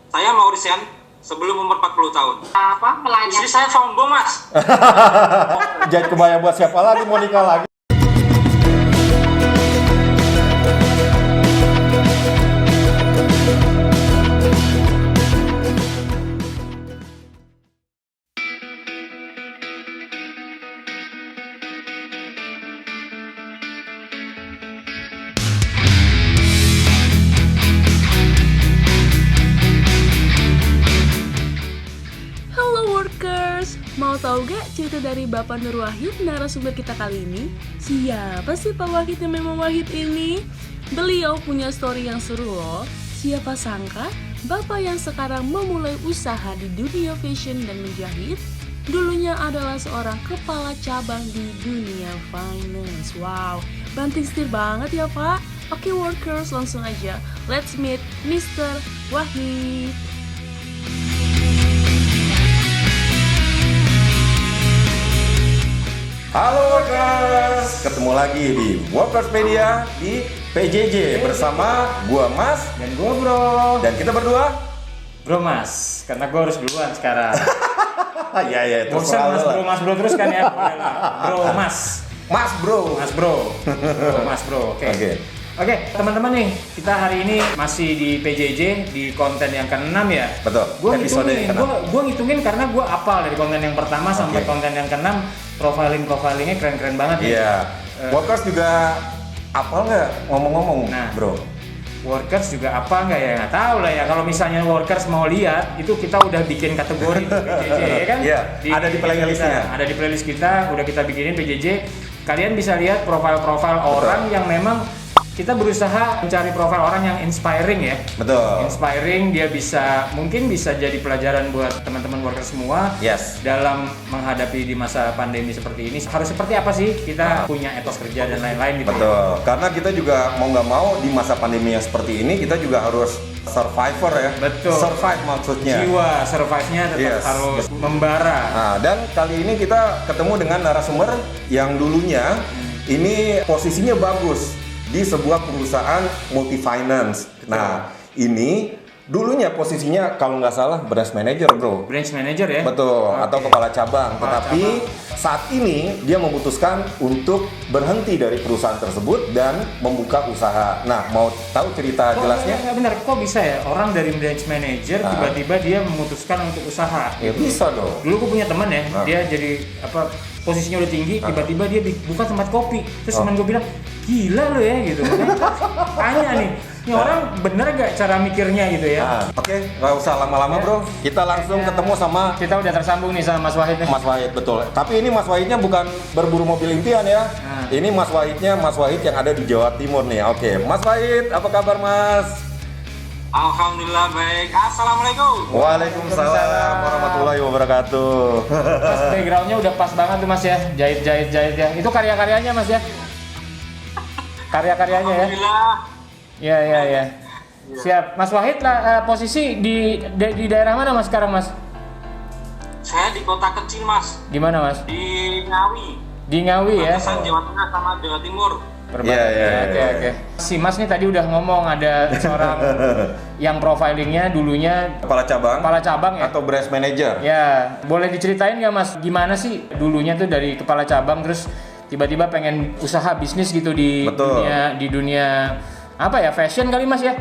Saya mau resign sebelum umur 40 tahun. Apa? Melayani. Istri saya sombong, Mas. Jadi kebayang buat siapa lagi mau nikah lagi. Halo workers, mau tahu gak cerita dari Bapak Nur Wahid narasumber kita kali ini? Siapa sih Pak Wahid yang memang Wahid ini? Beliau punya story yang seru loh. Siapa sangka Bapak yang sekarang memulai usaha di dunia fashion dan menjahit dulunya adalah seorang kepala cabang di dunia finance. Wow, banting setir banget ya Pak. Oke workers, langsung aja let's meet Mr. Wahid. Halo Workers, ketemu lagi di Workerspedia di PJJ bersama gua Mas Dan gue bro dan kita berdua. Bro mas, karena gue harus duluan sekarang. Ya Bosan terserah lu mas lah. bro terus kan ya. Boleh lah. Bro mas. Mas bro. Mas bro. Bro mas bro. Oke. Oke teman-teman nih, kita hari ini masih di PJJ di konten yang ke-6 ya. Betul. Gue Episode ngitungin, yang ke-6. gue ngitungin karena gue apal dari konten yang pertama sampai Oke. konten yang ke-6. Profilingnya keren-keren banget nih. Iya. Workers juga apal nggak ngomong-ngomong, Nah. bro? Workers juga apa nggak ya, nggak tahu lah ya. Kalau misalnya workers mau lihat itu kita udah bikin kategori di PJJ ya kan. Iya, ada di playlistnya. Ada di playlist kita, udah kita bikinin PJJ. Kalian bisa lihat profil-profil orang yang memang kita berusaha mencari profil orang yang inspiring ya. Betul. Inspiring, dia mungkin bisa jadi pelajaran buat teman-teman workers semua. Yes. Dalam menghadapi di masa pandemi seperti ini harus seperti apa sih kita punya etos kerja dan lain-lain gitu. Betul. Karena kita juga mau nggak mau di masa pandemi yang seperti ini kita juga harus survivor ya. Betul. Survive maksudnya. Jiwa survive-nya tetap Yes. harus membara. Nah, dan kali ini kita ketemu dengan narasumber yang dulunya ini posisinya bagus di sebuah perusahaan multi finance. Nah, ini dulunya posisinya kalau nggak salah branch manager, bro. Branch manager ya? Betul, Oke. atau kepala cabang. Kepala Tetapi saat ini dia memutuskan untuk berhenti dari perusahaan tersebut dan membuka usaha. Nah, mau tahu cerita jelasnya? Ya, benar, kok bisa ya orang dari branch manager Ah. tiba-tiba dia memutuskan untuk usaha? Ya bisa dong. Dulu gue punya teman ya, Ah. dia jadi posisinya udah tinggi, tiba-tiba dia buka tempat kopi. Terus teman gue bilang, gila lo ya gitu. Makanya tanya nih, ini orang bener gak cara mikirnya gitu ya? Nah, oke, nggak usah lama-lama, bro. Kita langsung ketemu sama Kita udah tersambung nih sama Mas Wahid nih. Mas Wahid, betul. Tapi ini Mas Wahidnya bukan berburu mobil impian ya. Nah. Ini Mas Wahidnya Mas Wahid yang ada di Jawa Timur nih. Oke, Mas Wahid, apa kabar Mas? Alhamdulillah baik. Assalamualaikum. Waalaikumsalam warahmatullahi wabarakatuh. Mas, backgroundnya udah pas banget tuh Mas ya, jahit ya. Itu karya-karyanya Mas ya? Karya-karyanya ya? Alhamdulillah. Ya. Siap. Mas Wahid lah, posisi di daerah mana Mas sekarang Mas? Saya di kota kecil, Mas. Di mana Mas? Di Ngawi. Di Ngawi ya? Batasan Jawa Tengah sama Jawa Timur. Iya. Oke. Si Mas nih tadi udah ngomong ada seorang yang profilingnya dulunya Kepala cabang ya? atau branch manager. Ya, boleh diceritain nggak Mas gimana sih dulunya tuh dari kepala cabang terus tiba-tiba pengen usaha bisnis gitu di Betul. dunia apa ya, fashion kali Mas ya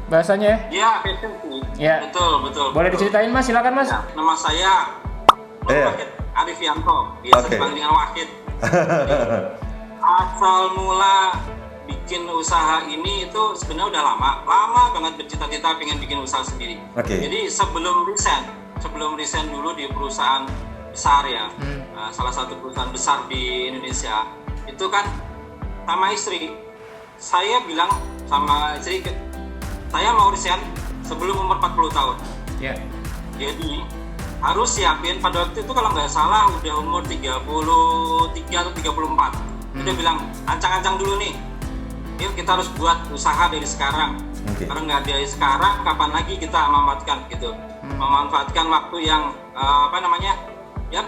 bahasanya ya? Iya, fashion sih. Ya. Betul. Boleh diceritain Mas, silakan Mas. Ya, nama saya Iya. Wahid Arifianto, biasa Oke. dipanggil dengan Wahid. Asal mula bikin usaha ini itu sebenarnya udah lama banget bercita-cita pengen bikin usaha sendiri. Oke. Jadi sebelum resign dulu di perusahaan besar ya, salah satu perusahaan besar di Indonesia, itu kan sama istri, saya bilang sama istri, saya mau resign sebelum umur 40 tahun. Ya. Jadi harus siapin pada waktu itu kalau nggak salah udah umur 33 atau 34. Udah bilang ancang-ancang dulu nih. Yuk kita harus buat usaha dari sekarang. Oke. Karena nggak dari sekarang, kapan lagi kita memanfaatkan gitu. Memanfaatkan waktu yang ya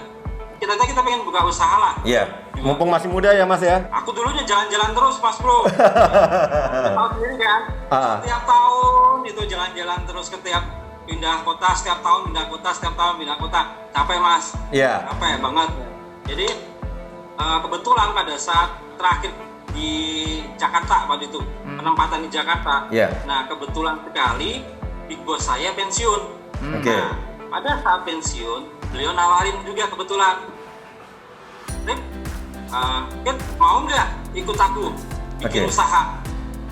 kita pengen buka usaha lah. Iya. Mumpung masih muda ya Mas ya. Aku dulunya jalan-jalan terus Mas Bro. Tahu sendiri kan. Ah. Setiap tahun itu jalan-jalan terus ke tiap pindah kota setiap tahun, pindah kota, capek mas, capek banget. Jadi kebetulan pada saat terakhir di Jakarta pada itu penempatan di Jakarta, nah kebetulan sekali big boss saya pensiun. Nah, pada saat pensiun beliau nawarin juga kebetulan, Rip, mau nggak ikut aku bikin usaha?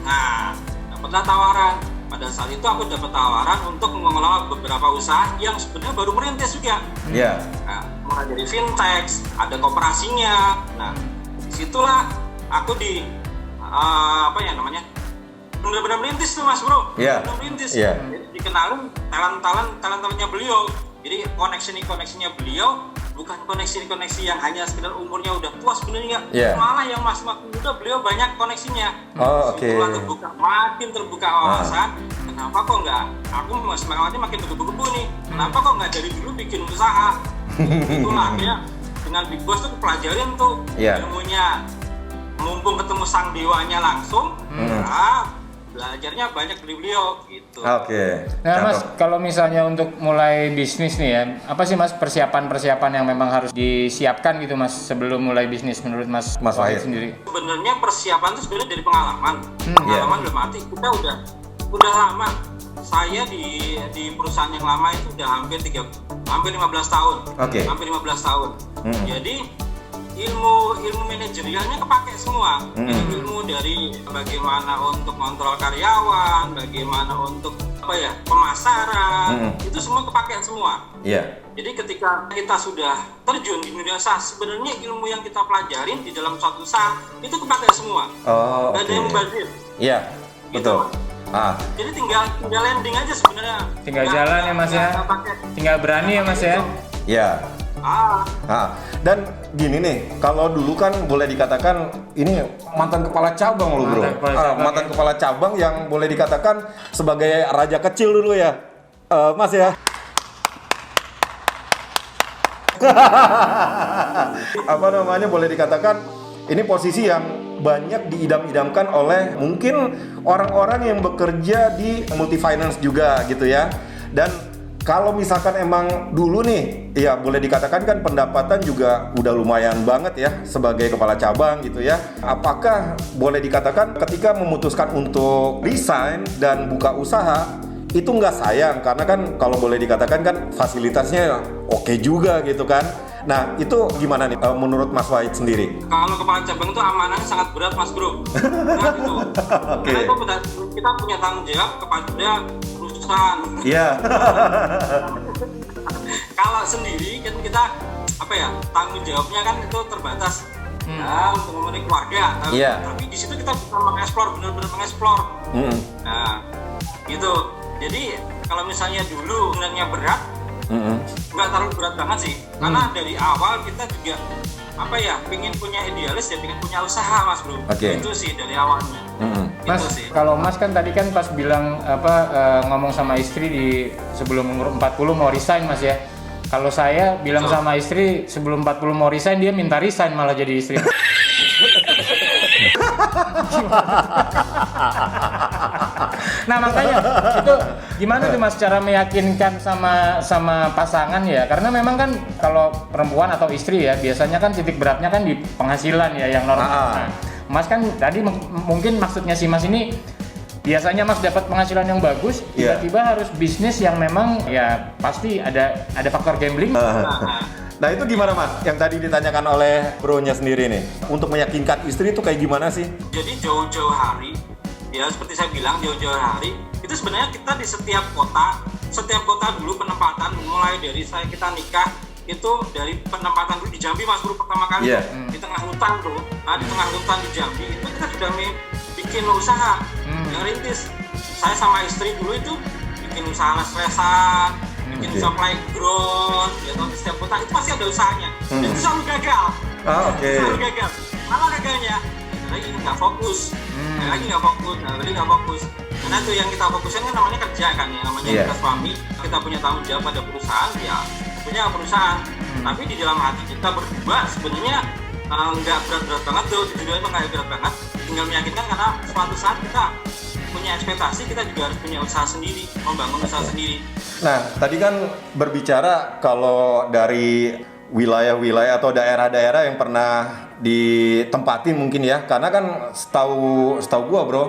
Nah, dapatlah tawaran. Pada saat itu aku dapat tawaran untuk mengelola beberapa usaha yang sebenarnya baru merintis juga. Nah, mulai dari fintech, ada koperasinya. Nah, disitulah aku benar-benar merintis tuh mas bro. Benar-benar merintis. Jadi dikenalin talent-talentnya beliau. Jadi koneksinya beliau bukan koneksi yang hanya sekedar umurnya udah tua sebenarnya, malah yang mas-mas muda beliau banyak koneksinya. Makin terbuka wawasan. Kenapa kok nggak? Aku semangatnya makin bergebu-gebu nih. Kenapa kok nggak dari dulu bikin usaha? Itulah ya. Dengan Big Boss tuh pelajarin tuh ilmunya. Mumpung ketemu sang dewanya langsung, belajarnya banyak dari beliau gitu. Nah mas, kalau misalnya untuk mulai bisnis nih ya, apa sih mas persiapan yang memang harus disiapkan gitu mas sebelum mulai bisnis menurut mas Wahid sendiri? Sebenarnya persiapan itu sebenarnya dari pengalaman. Pengalaman dalam arti kita udah lama. Saya di perusahaan yang lama itu udah hampir 15 tahun. Hampir 15 tahun. Jadi ilmu manajerialnya kepake semua. Ilmu dari bagaimana untuk kontrol karyawan, bagaimana untuk pemasaran, itu semua kepake semua. Jadi ketika kita sudah terjun di dunia usaha, sebenarnya ilmu yang kita pelajarin di dalam suatu usaha itu kepake semua. Gak ada yang bazir. Betul. Jadi tinggal landing aja sebenarnya. Tinggal jalan ya mas ya. Tinggal berani ya mas ya. Dan gini nih, kalau dulu kan boleh dikatakan ini mantan kepala cabang loh bro. Mantan kepala cabang yang boleh dikatakan sebagai raja kecil dulu ya, mas ya. Boleh dikatakan ini posisi yang banyak diidam-idamkan oleh mungkin orang-orang yang bekerja di multifinance juga gitu ya. Dan kalau misalkan emang dulu nih, ya boleh dikatakan kan pendapatan juga udah lumayan banget ya sebagai kepala cabang gitu ya. Apakah boleh dikatakan ketika memutuskan untuk resign dan buka usaha itu nggak sayang? Karena kan kalau boleh dikatakan kan fasilitasnya oke juga gitu kan. Nah itu gimana nih menurut Mas Wahid sendiri? Kalau kepala cabang itu amanahnya sangat berat mas bro. Berat itu. Karena itu kita punya tanggung jawab kepada perusahaan. Kalau sendiri kan kita tanggung jawabnya kan itu terbatas untuk memenuhi keluarga. Tapi di situ kita bisa benar-benar mengeksplor. Nah gitu. Jadi kalau misalnya dulu sebenarnya berat, nggak terlalu berat banget sih. Karena dari awal kita juga pengen punya idealis ya, pengen punya usaha mas bro. Itu sih dari awalnya. Mas, kalau mas kan tadi kan pas bilang ngomong sama istri di sebelum umur 40 mau resign mas ya. Kalau saya bilang sama istri sebelum 40 mau resign, dia minta resign malah jadi istri. Nah makanya itu gimana tuh mas cara meyakinkan sama pasangan ya, karena memang kan kalau perempuan atau istri ya biasanya kan titik beratnya kan di penghasilan ya yang normal. Nah, mas kan tadi mungkin maksudnya si mas ini biasanya mas dapat penghasilan yang bagus, tiba-tiba harus bisnis yang memang ya pasti ada faktor gambling. Nah itu gimana mas? Yang tadi ditanyakan oleh bro-nya sendiri nih, untuk meyakinkan istri itu kayak gimana sih? Jadi jauh-jauh hari, ya seperti saya bilang jauh-jauh hari, itu sebenarnya kita di setiap kota dulu penempatan, mulai dari kita nikah, itu dari penempatan dulu di Jambi mas bro pertama kali di tengah hutan tuh. Nah di tengah hutan di Jambi itu kita sudah bikin usaha yang rintis. Saya sama istri dulu itu bikin usaha les-lesan, bikin supply ground, ya di setiap kota itu pasti ada usahanya. Dan itu selalu gagal. Selalu gagal. Malah gagalnya lagi nggak fokus. Karena itu yang kita fokuskan kan namanya kerja kan ya, namanya kita suami, kita punya tanggung jawab pada perusahaan ya, punya perusahaan. Tapi di dalam hati kita berdua sebenarnya nggak berat-berat banget tuh, jujur itu nggak berat banget. Tinggal meyakinkan karena suatu saat kita punya ekspektasi, kita juga harus punya usaha sendiri, membangun usaha sendiri. Nah, tadi kan berbicara kalau dari wilayah-wilayah atau daerah-daerah yang pernah ditempatin mungkin ya, karena kan setahu gua bro,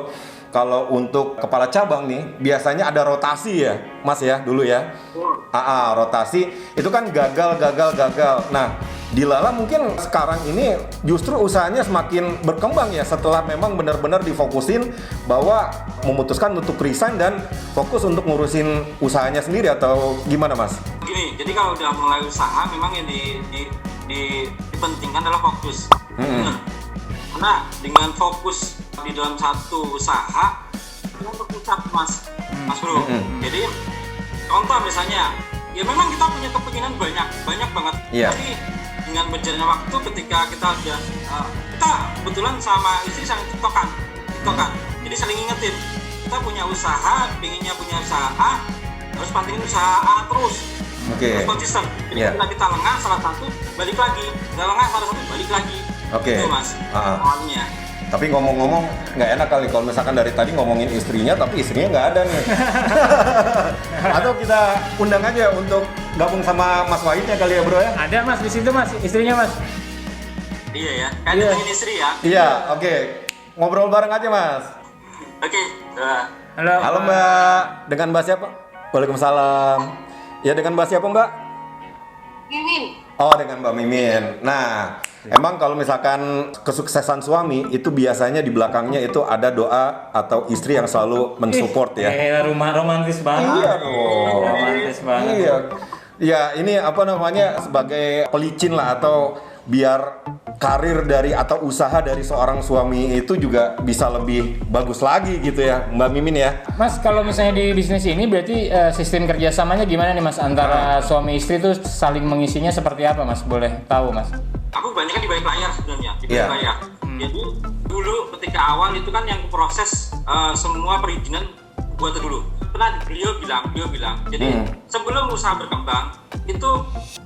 kalau untuk kepala cabang nih biasanya ada rotasi ya, Mas ya dulu ya. Rotasi itu kan gagal. Nah, di Lala mungkin sekarang ini justru usahanya semakin berkembang ya setelah memang benar-benar difokusin bahwa memutuskan untuk resign dan fokus untuk ngurusin usahanya sendiri atau gimana Mas? Gini, jadi kalau udah mulai usaha memang yang dipentingkan adalah fokus. Karena dengan fokus di dalam satu usaha itu berputar Mas Bro. Jadi contoh misalnya, ya memang kita punya kepentingan banyak banget. Tapi dengan berjalannya waktu ketika kita udah kita kebetulan sama istri sangat tiktokan. Jadi saling ingetin, kita punya usaha, pinginnya punya usaha A, harus pantengin usaha A terus. Terus konsisten. Jadi ketika kita lengah salah satu, balik lagi. Kita lengah salah satu, balik lagi. Itu Mas, awalnya. Tapi ngomong-ngomong nggak enak kali kalau misalkan dari tadi ngomongin istrinya tapi istrinya nggak ada nih. Atau kita undang aja untuk gabung sama Mas Wahidnya kali ya bro ya? Ada Mas di situ Mas, istrinya Mas. Iya ya, kan datengin istri ya. Iya, oke. Ngobrol bareng aja Mas. Oke. Halo Mbak, dengan Mbak siapa? Waalaikumsalam. Ya dengan Mbak siapa Mbak? Mimin. Oh dengan Mbak Mimin. Nah, emang kalau misalkan kesuksesan suami itu biasanya di belakangnya itu ada doa atau istri yang selalu mensupport ya. Rumah romantis banget. Iya dong. Romantis banget. Iya. Ya ini apa namanya sebagai pelicin lah atau biar karir dari atau usaha dari seorang suami itu juga bisa lebih bagus lagi gitu ya Mbak Mimin ya. Mas kalau misalnya di bisnis ini berarti sistem kerjasamanya gimana nih Mas antara suami istri tuh saling mengisinya seperti apa Mas? Boleh tahu Mas? Aku banyak kan di balik layar sebenarnya, di balik layar. Jadi dulu ketika awal itu kan yang proses semua perizinan buat dulu. Pernah beliau bilang, jadi sebelum usaha berkembang itu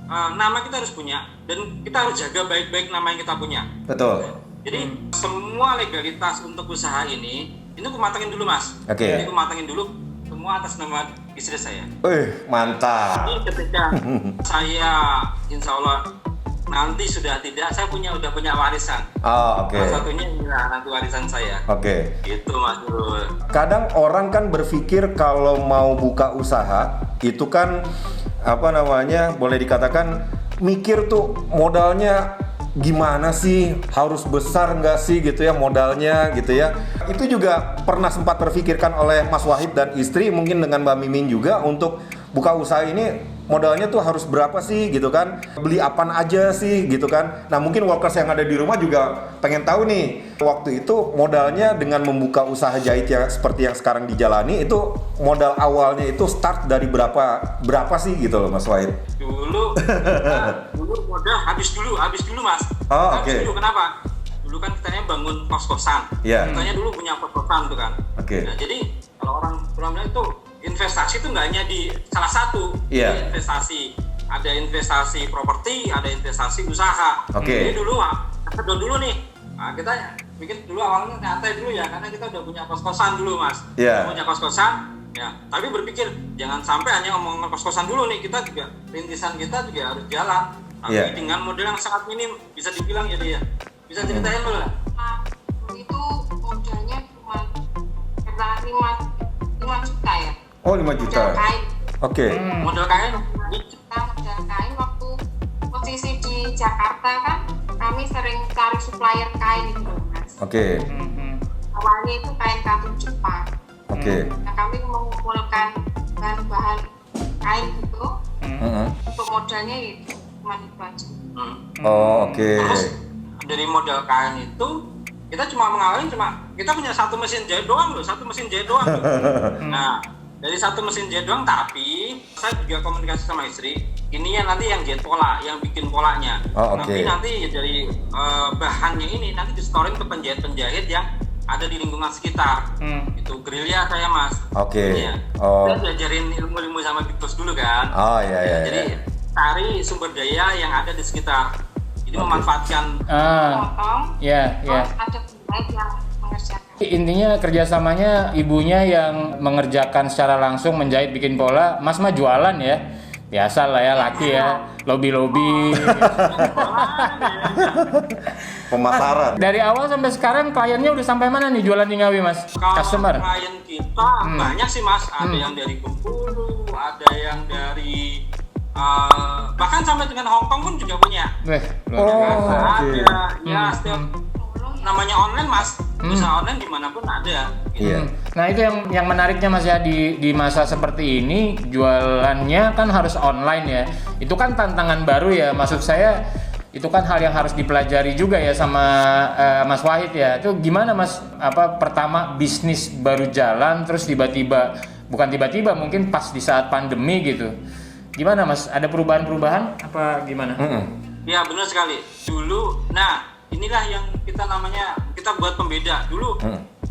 nama kita harus punya dan kita harus jaga baik-baik nama yang kita punya. Betul. Jadi semua legalitas untuk usaha ini aku matangin dulu Mas. Jadi aku matangin dulu semua atas nama istri saya. Mantap. Jadi ketika saya insya Allah nanti sudah tidak, saya udah punya warisan. Salah satunya inilah nanti warisan saya. Gitu Mas Bro. Kadang orang kan berpikir kalau mau buka usaha itu kan apa namanya boleh dikatakan mikir tuh modalnya gimana sih, harus besar nggak sih gitu ya modalnya gitu ya. Itu juga pernah sempat terfikirkan oleh Mas Wahid dan istri mungkin dengan Mbak Mimin juga untuk buka usaha ini modalnya tuh harus berapa sih gitu kan, beli apaan aja sih gitu kan. Nah mungkin workers yang ada di rumah juga pengen tahu nih waktu itu modalnya dengan membuka usaha jahit yang seperti yang sekarang dijalani itu modal awalnya itu start dari berapa sih gitu loh Mas Wahid? Dulu modal habis dulu Mas. Habis dulu kenapa? Dulu kan kitanya bangun kos-kosan. Kitanya dulu punya kos-kosan tuh kan. Nah, jadi kalau orang bilang itu investasi itu nggak hanya di salah satu, investasi. Ada investasi properti, ada investasi usaha. Jadi dulu nih, kita bikin dulu awalnya nyantai dulu ya, karena kita udah punya kos-kosan dulu Mas. Punya kos-kosan, ya. Tapi berpikir jangan sampai hanya ngomong kos-kosan dulu nih, kita juga rintisan kita juga harus jalan. Tapi dengan modal yang sangat minim, bisa dibilang ya dia. Bisa ceritain dulu lah. Itu modalnya cuma 5 juta ya. 5 juta. Modal kain. Modal kain. Modal kain waktu posisi di Jakarta kan kami sering cari supplier kain itu Mas. Awalnya itu kain katun Jepang. Nah kami mengumpulkan bahan-bahan kain gitu. Untuk modalnya itu cuma itu aja. Terus dari modal kain itu kita cuma mengawalin kita punya satu mesin jahit doang loh. Nah dari satu mesin jahit doang, tapi saya juga komunikasi sama istri. Ini nanti yang jahit pola, yang bikin polanya. Nanti dari bahannya ini nanti disetorin ke penjahit-penjahit yang ada di lingkungan sekitar. Itu gerilya saya Mas. Saya belajarin ilmu-ilmu sama Big Boss dulu kan. Jadi cari sumber daya yang ada di sekitar. Jadi memanfaatkan potong. Ada penjahit yang mengerjakan. Intinya kerjasamanya ibunya yang mengerjakan secara langsung menjahit bikin pola, Mas mah jualan ya. Biasa lah ya laki ya, lobby. Pemasaran. Dari awal sampai sekarang kliennya udah sampai mana nih jualan di Ngawi Mas? Kalau Customer? klien kita banyak sih Mas, ada yang dari Bengkulu, ada yang dari bahkan sampai dengan Hong Kong pun juga punya. Ada ya setiap namanya online Mas, usaha online dimanapun ada. Iya. Nah itu yang menariknya Mas ya di masa seperti ini jualannya kan harus online ya. Itu kan tantangan baru ya, maksud saya itu kan hal yang harus dipelajari juga ya sama Mas Wahid ya. Itu gimana Mas? Pertama bisnis baru jalan terus bukan tiba-tiba mungkin pas di saat pandemi gitu. Gimana Mas? Ada perubahan-perubahan apa gimana? Ya benar sekali. Dulu, inilah yang kita buat pembeda dulu.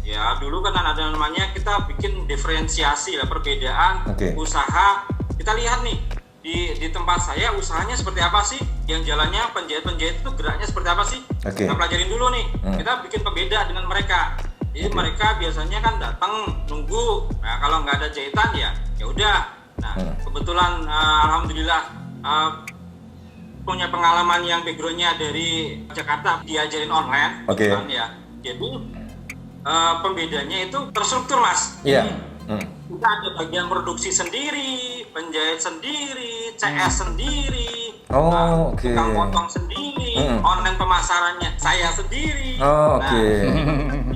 Ya dulu kan ada namanya kita bikin diferensiasi lah perbedaan usaha. Kita lihat nih di tempat saya usahanya seperti apa sih, yang jalannya penjahit itu geraknya seperti apa sih. Kita pelajarin dulu nih. Kita bikin pembeda dengan mereka. Jadi mereka biasanya kan datang nunggu. Nah kalau nggak ada jahitan ya udah. Nah kebetulan alhamdulillah punya pengalaman yang backgroundnya dari Jakarta, diajarin online, kan ya. Jadi pembedanya itu terstruktur Mas. Iya. Kita ada bagian produksi sendiri, penjahit sendiri, CS sendiri, tukang potong sendiri, online pemasarannya saya sendiri.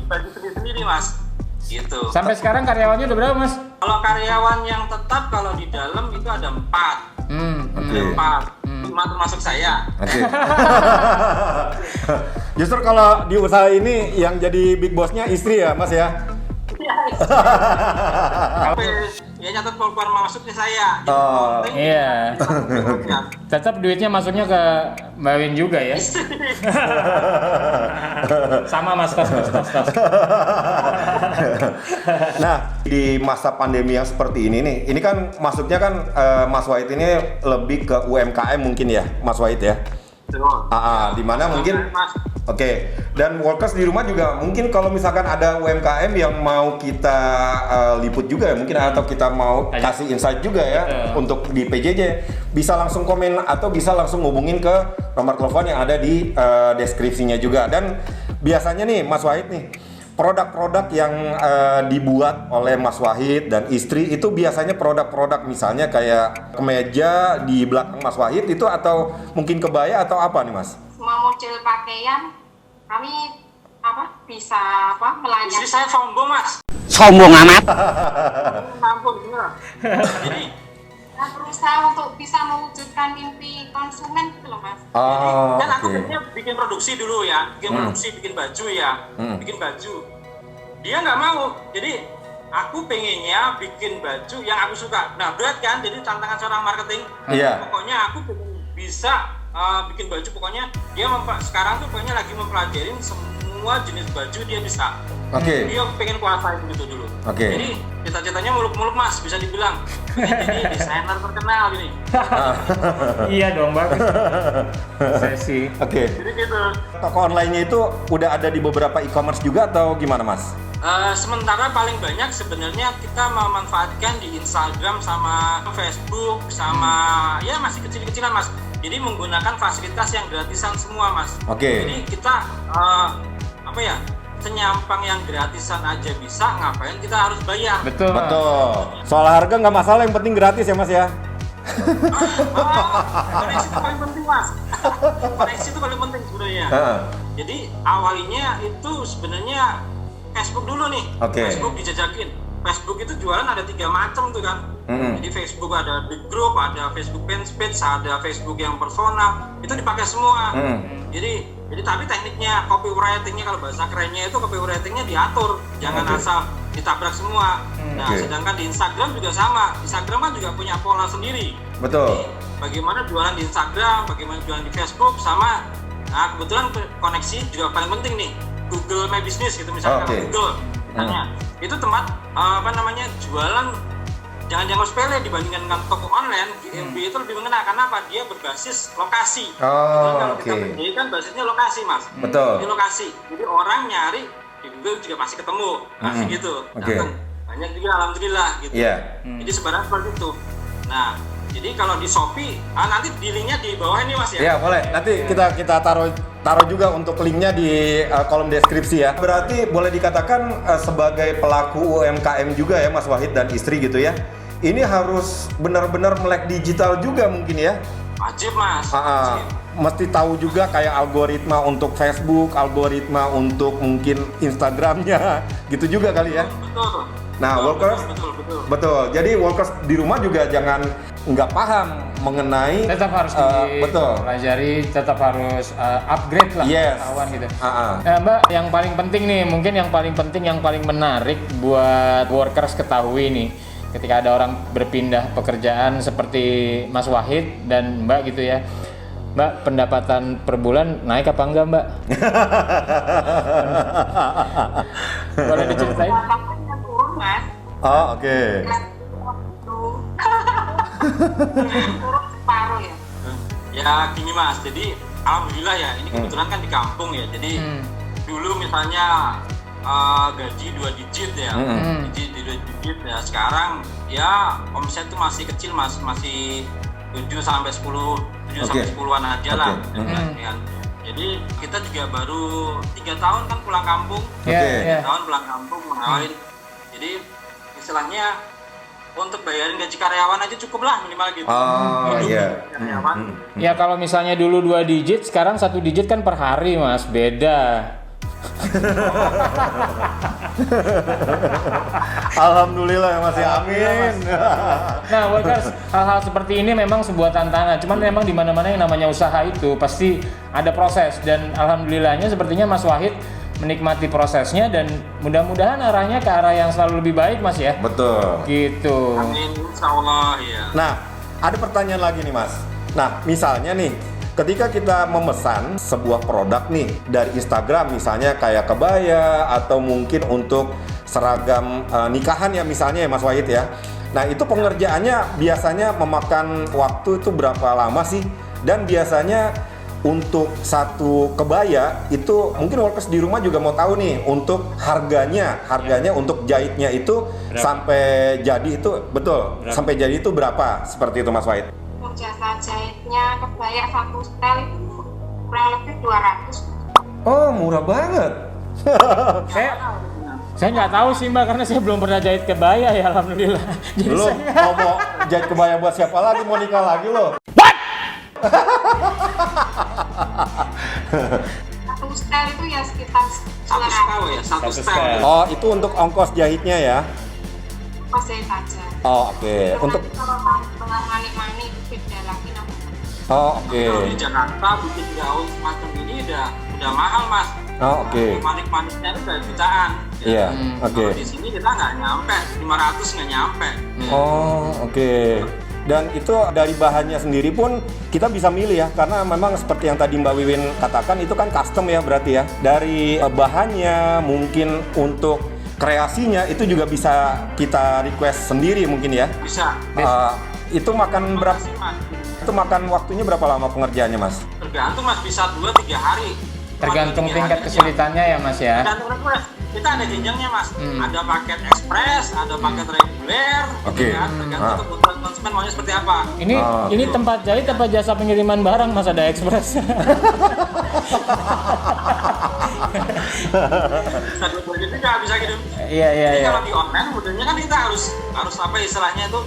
Bagi sendiri Mas. Gitu. Sampai sekarang karyawannya udah berapa Mas? Kalau karyawan yang tetap kalau di dalam itu ada 4. 4. 5 termasuk saya. Justru kalau di usaha ini yang jadi big bossnya istri ya Mas ya? Ya nyatet keluar masuknya saya. Iya. Tetap duitnya masuknya ke Mbak Win juga ya. Sama Mas tas. Nah, di masa pandemi yang seperti ini nih, ini kan masuknya kan Mas Wahid ini lebih ke UMKM mungkin ya, Mas Wahid ya. Di mana mungkin dan workers di rumah juga mungkin kalau misalkan ada UMKM yang mau kita liput juga ya mungkin, atau kita mau kasih insight juga ya untuk di PJJ, bisa langsung komen atau bisa langsung hubungin ke nomor telepon yang ada di deskripsinya juga. Dan biasanya nih Mas Wahid nih, produk-produk yang dibuat oleh Mas Wahid dan istri itu biasanya produk-produk misalnya kayak kemeja di belakang Mas Wahid itu, atau mungkin kebaya atau apa nih Mas? Semua model pakaian kami bisa melayani. Istri saya sombong Mas. Sombong amat. Ampun bener. Jadi berusaha untuk bisa mewujudkan mimpi konsumen gitu loh Mas. Dan aku bikin produksi dulu ya, bikin baju ya, bikin baju. Dia nggak mau, jadi aku pengennya bikin baju yang aku suka. Nah berat kan, jadi tantangan seorang marketing. Pokoknya aku bisa bikin baju, pokoknya dia sekarang tuh pokoknya lagi mempelajarin semua jenis baju dia bisa. Dia pengen kuasain gitu dulu. Jadi cita-citanya muluk-muluk Mas, bisa dibilang. Jadi desainer terkenal gini. Iya dong Bang. Sesi. Jadi gitu. Toko online-nya itu udah ada di beberapa e-commerce juga atau gimana Mas? Sementara paling banyak sebenarnya kita memanfaatkan di Instagram sama Facebook sama ya masih kecil-kecilan Mas. Jadi menggunakan fasilitas yang gratisan semua Mas. Jadi kita senyampang yang gratisan aja bisa, ngapain kita harus bayar? Betul. Soal harga nggak masalah, yang penting gratis ya Mas ya. Koneksi itu paling penting Mas. Koneksi itu paling penting sebenarnya. Jadi awalnya itu sebenarnya Facebook dulu nih. Facebook dijajakin. Facebook itu jualan ada 3 macam tuh kan. Jadi Facebook ada big group, ada Facebook fanpage, ada Facebook yang personal, itu dipakai semua. Jadi tapi tekniknya, copywritingnya, kalau bahasa kerennya itu copywritingnya diatur, jangan asal ditabrak semua. Nah sedangkan di Instagram juga sama, Instagram kan juga punya pola sendiri. Jadi, bagaimana jualan di Instagram, bagaimana jualan di Facebook, sama kebetulan koneksi juga paling penting nih, Google My Business gitu misalnya. Google itu tempat jualan jangan sepele dibandingkan dengan toko online. GMB itu lebih mengena karena apa? Dia berbasis lokasi. Kalau kita PJJ kan basisnya lokasi Mas. Di lokasi. Jadi orang nyari di Google juga masih ketemu, masih gitu. Oke. Banyak juga alhamdulillah gitu. Jadi sebenarnya seperti itu. Nah, jadi kalau di Shopee, nanti di linknya di bawah ini Mas ya. Ya boleh. Nanti kita taruh juga untuk linknya di kolom deskripsi ya. Berarti boleh dikatakan sebagai pelaku UMKM juga ya Mas Wahid dan istri gitu ya. Ini harus benar-benar melek digital juga mungkin ya. Wajib Mas. Wajib. Mesti tahu juga kayak algoritma untuk Facebook, algoritma untuk mungkin Instagramnya, gitu juga kali ya. Betul. Nah, workers, betul. Jadi workers di rumah juga jangan nggak paham mengenai. Tetap harus dipelajari, tetap harus upgrade lah pengetahuan gitu. Nah, Mbak, yang paling penting nih, mungkin yang paling penting, yang paling menarik buat workers ketahui nih, ketika ada orang berpindah pekerjaan seperti Mas Wahid dan Mbak gitu ya. Mbak, pendapatan per bulan naik apa enggak, Mbak? Boleh diceritain? Pendapatannya turun, Mas. Oh, oke. Turun separuh ya. Ya gini Mas, jadi alhamdulillah ya, ini kebetulan kan di kampung ya. Jadi dulu misalnya gaji 2 digit ya, gaji 2 digit ya. Sekarang ya omset tuh masih kecil Mas, masih 7 sampai 10-an aja lah. Jadi kita juga baru 3 tahun kan pulang kampung. 3 tahun pulang kampung mengawalin. Jadi istilahnya untuk bayarin gaji karyawan aja cukup lah minimal gitu. Karyawan. Ya kalau misalnya dulu 2 digit, sekarang 1 digit kan per hari Mas, beda. Alhamdulillah ya Mas, amin. Nah, workers, hal-hal seperti ini memang sebuah tantangan. Cuman memang di mana-mana yang namanya usaha itu pasti ada proses, dan alhamdulillahnya sepertinya Mas Wahid menikmati prosesnya dan mudah-mudahan arahnya ke arah yang selalu lebih baik Mas ya. Betul. Gitu. Amin, insyaallah ya. Nah, ada pertanyaan lagi nih Mas. Nah, misalnya nih, ketika kita memesan sebuah produk nih dari Instagram, misalnya kayak kebaya atau mungkin untuk seragam nikahan ya misalnya ya Mas Wahid ya. Nah, itu pengerjaannya biasanya memakan waktu itu berapa lama sih? Dan biasanya untuk satu kebaya itu mungkin workers di rumah juga mau tahu nih, untuk harganya untuk jahitnya itu berapa? Sampai jadi itu betul berapa? Sampai jadi itu berapa, seperti itu Mas Wahid? Untuk jasa jahitnya kebaya 1 setel itu kurang lebih 200. Oh, murah banget. Saya nggak tahu sih Mbak, karena saya belum pernah jahit kebaya ya, alhamdulillah. Jadi belum mau jahit kebaya buat siapa lagi, mau nikah lagi loh. Satu setel itu ya sekitar 1 setel. Oh, itu untuk ongkos jahitnya ya? Ongkos jahit aja. Oh, oke. Untuk kalau manik-manik itu beda lagi namanya. Oh, oke. Kalau di Jakarta bikin gaun semacam ini udah mahal Mas. Oh, oke. Manik-maniknya itu udah jutaan. Iya, oke. Kalau di sini kita nggak nyampe, 500 nggak nyampe. Oh, oke. Dan itu dari bahannya sendiri pun kita bisa milih ya, karena memang seperti yang tadi Mbak Wiwin katakan itu kan custom ya berarti ya. Dari bahannya mungkin untuk kreasinya itu juga bisa kita request sendiri mungkin ya. Bisa. Itu makan berapa? Itu makan waktunya berapa lama pengerjaannya Mas? Tergantung Mas, bisa 2-3 hari. Tergantung tingkat kesulitannya ya Mas ya. Tergantung request. Kita ada jenjangnya Mas. Ada paket ekspres, ada paket reguler. Oke. Gitu kan? Tergantung kebutuhan konsumen maunya seperti apa. Ini tempat jahit apa jasa pengiriman barang Mas, ada ekspres? Bisa dua-duanya juga, bisa gitu. Iya. Jadi kalau di online modelnya kan kita harus apa istilahnya itu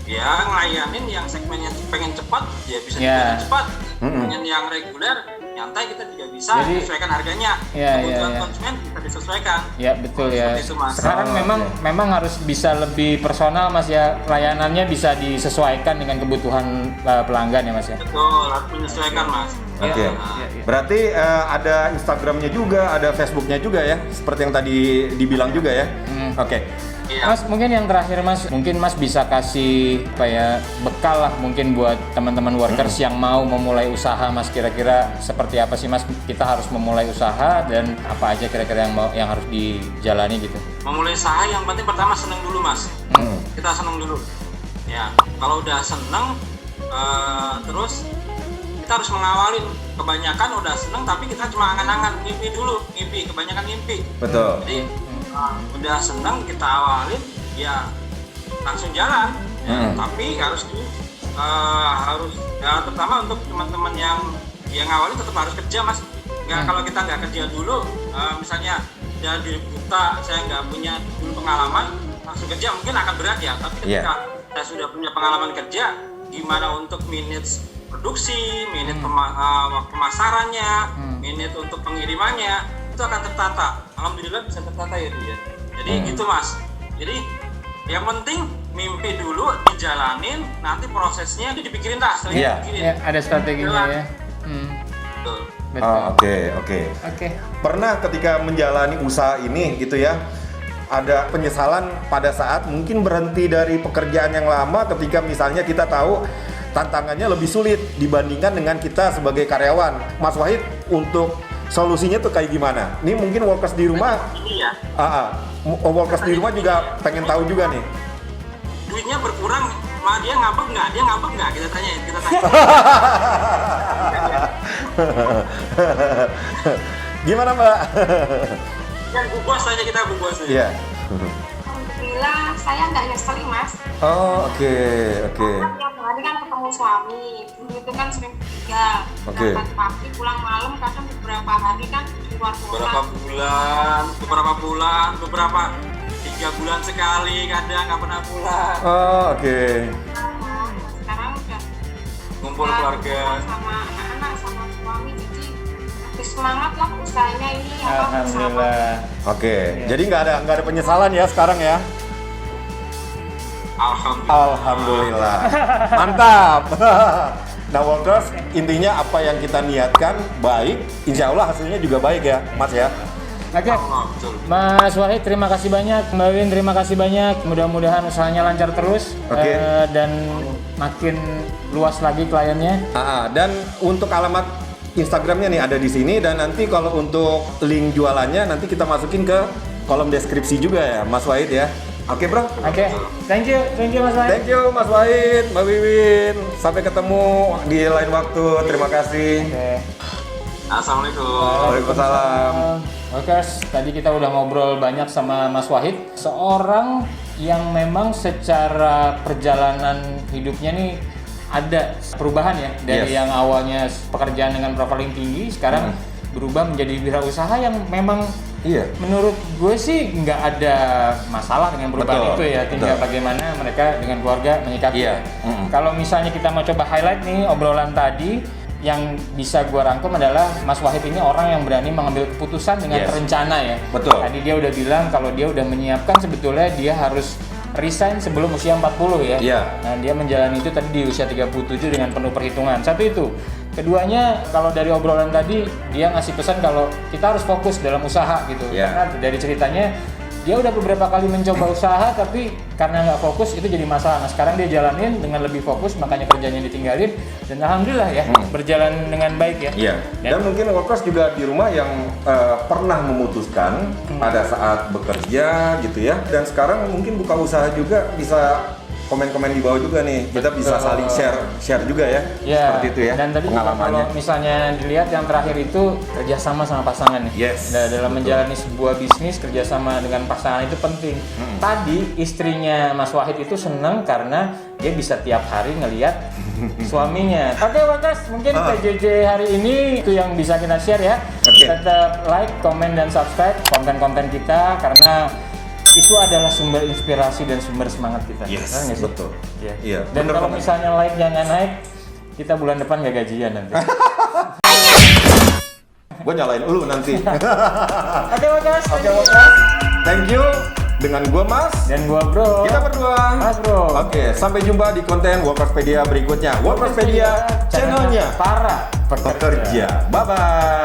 ya ngelayanin yang segmennya pengen cepat ya bisa pengen cepat. Pengen yang reguler nyantai kita juga bisa sesuaikan harganya. Kebutuhan konsumen bisa disesuaikan. Ya betul ya. Itu, Mas. Sekarang memang harus bisa lebih personal Mas ya, layanannya bisa disesuaikan dengan kebutuhan pelanggan ya Mas ya. Betul, harus menyesuaikan Mas. Oke. Berarti ada Instagramnya juga, ada Facebooknya juga ya, seperti yang tadi dibilang juga ya. Oke. Mas, mungkin yang terakhir Mas, mungkin Mas bisa kasih bekal lah mungkin buat teman-teman workers yang mau memulai usaha Mas, kira-kira seperti apa sih Mas kita harus memulai usaha dan apa aja kira-kira yang harus dijalani gitu. Memulai usaha yang penting pertama seneng dulu Mas. Kita seneng dulu. Ya, kalau udah seneng terus kita kita harus mengawalin. Kebanyakan udah seneng tapi kita cuma angan-angan, ngimpi, kebanyakan ngimpi. Betul. Jadi udah seneng kita awalin, ya langsung jalan. Ya, tapi harus ya, terutama untuk teman-teman yang awalin tetap harus kerja, Mas. Kalau kita nggak kerja dulu, misalnya jadi buta, saya nggak punya dulu pengalaman, langsung kerja mungkin akan berat ya. Tapi ketika saya sudah punya pengalaman kerja, gimana untuk minutes produksi, minute pemasarannya, minute untuk pengirimannya, itu akan tertata. Alhamdulillah bisa tertata ya dia. Jadi gitu, Mas. Jadi yang penting mimpi dulu, dijalanin, nanti prosesnya dipikirin dah. Iya, ada strateginya ya. Betul. Oke. Pernah ketika menjalani usaha ini gitu ya, ada penyesalan pada saat mungkin berhenti dari pekerjaan yang lama ketika misalnya kita tahu tantangannya lebih sulit dibandingkan dengan kita sebagai karyawan. Mas Wahid, untuk solusinya tuh kayak gimana? Ini mungkin workers di rumah, workers di rumah juga pengen tahu juga nih. Duitnya berkurang, dia ngambek nggak? Kita tanya. Gimana, Mbak? Yang bubos aja kita bubos. Iya. Alhamdulillah saya nggak nyesel, Mas. Oh, oke. Karena tiap hari kan ketemu suami, dulu itu kan sering tinggal. Berangkat pagi, pulang malam, kadang beberapa hari kan di luar kota. Beberapa bulan, 3 bulan sekali, kadang nggak pernah pulang. Oh, oke. Sekarang udah Ngumpul keluarga. Sama anak-anak, sama suami, jadi lebih semangat lah usahanya ini. Alhamdulillah. Oke. Jadi nggak ada penyesalan ya sekarang ya? Alhamdulillah. Mantap. Nah, workers, intinya apa yang kita niatkan baik, insya Allah hasilnya juga baik ya, Mas ya. Oke, Mas Wahid terima kasih banyak, Mbak Win terima kasih banyak. Mudah-mudahan usahanya lancar terus dan makin luas lagi kliennya. Dan untuk alamat Instagramnya nih ada di sini, dan nanti kalau untuk link jualannya nanti kita masukin ke kolom deskripsi juga ya, Mas Wahid ya. Oke, Bro. Oke. Thank you Mas Wahid. Thank you Mas Wahid, Mbak Wiwin. Sampai ketemu di lain waktu. Terima kasih. Assalamualaikum. Waalaikumsalam. Oke, tadi kita udah ngobrol banyak sama Mas Wahid, seorang yang memang secara perjalanan hidupnya nih ada perubahan ya, dari yang awalnya pekerjaan dengan profiling tinggi sekarang berubah menjadi wirausaha yang memang menurut gue sih nggak ada masalah dengan perubahan itu ya, tinggal bagaimana mereka dengan keluarga menyikapi. Kalau misalnya kita mau coba highlight nih obrolan tadi, yang bisa gue rangkum adalah Mas Wahid ini orang yang berani mengambil keputusan dengan terencana ya. Tadi dia udah bilang kalau dia udah menyiapkan sebetulnya dia harus resign sebelum usia 40 ya. Nah, dia menjalani itu tadi di usia 37 dengan penuh perhitungan. Satu itu. Keduanya, kalau dari obrolan tadi dia ngasih pesan kalau kita harus fokus dalam usaha gitu. Karena dari ceritanya dia udah beberapa kali mencoba usaha tapi karena nggak fokus itu jadi masalah. Nah, sekarang dia jalanin dengan lebih fokus, makanya kerjanya ditinggalin dan alhamdulillah ya berjalan dengan baik ya. Dan mungkin workers juga di rumah yang pernah memutuskan pada saat bekerja gitu ya, dan sekarang mungkin buka usaha juga bisa komen-komen di bawah juga nih, kita bisa saling share juga ya, seperti itu ya. Dan tadi kalau misalnya dilihat yang terakhir itu kerjasama sama pasangan nih. Dalam menjalani sebuah bisnis kerjasama dengan pasangan itu penting. Tadi istrinya Mas Wahid itu senang karena dia bisa tiap hari ngelihat suaminya. Oke, Wakas, mungkin PJJ hari ini itu yang bisa kita share ya. Tetap like, komen, dan subscribe konten-konten kita karena itu adalah sumber inspirasi dan sumber semangat kita. Betul. Dan kalau misalnya like jangan naik, kita bulan depan gak gajian nanti. Gue nyalain lu nanti. Oke, Wakas. Thank you. Dengan gue Mas dan gue Bro. Kita berdua Mas Bro. Oke, sampai jumpa di konten Workerspedia berikutnya. Workerspedia channelnya para pekerja. Bye bye.